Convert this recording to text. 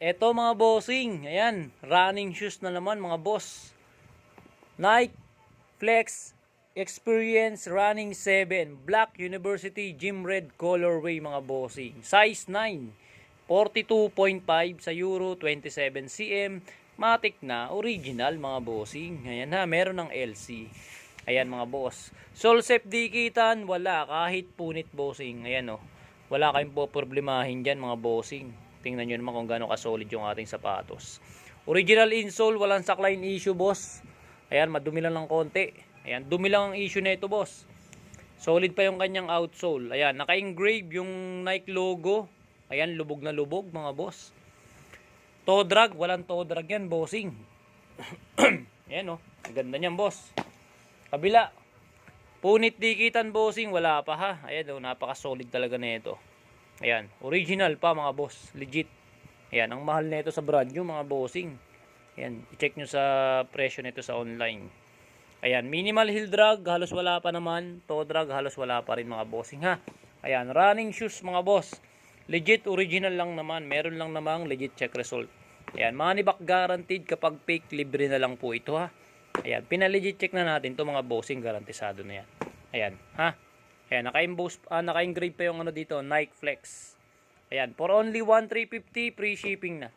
Eto mga bossing, ayan, running shoes na naman mga boss. Nike Flex Experience Running 7 Black University Gym Red Colorway mga bossing. Size 9, 42.5 sa Euro 27 cm. Matic na, original mga bossing. Ayan ha, meron ng LC. Ayan mga boss. Sole sep dikitan, wala kahit punit bossing. Ayan oh. Wala kayong poproblemahin dyan mga bossing. Tingnan nyo naman kung gaano ka-solid yung ating sapatos. Original insole, walang sackline issue boss. Ayan, madumi lang ng konti. Ayan, dumi lang ang issue na ito boss. Solid pa yung kanyang outsole. Ayan, naka-engrave yung Nike logo. Ayan, lubog na lubog mga boss. Toe drag, walang toe drag yan bossing. Ayan oh, ganda niyan boss. Kabila, punit dikitan bossing, wala pa ha. Ayan oh, napaka-solid talaga na ito. Ayan, original pa mga boss, legit. Ayan, ang mahal nito sa brand new mga bossing. Ayan, i-check nyo sa presyo nito sa online. Ayan, minimal heel drag, halos wala pa naman. Toe drag, halos wala pa rin mga bossing ha. Ayan, running shoes mga boss. Legit, original lang naman. Meron lang namang legit check result. Ayan, money back guaranteed kapag fake, libre na lang po ito ha. Ayan, pinalegit check na natin to mga bossing, garantisado na yan. Ayan, ha. Ayan, naka-engrave pa yung ano dito, Nike Flex. Ayan, for only 1,350, free shipping na.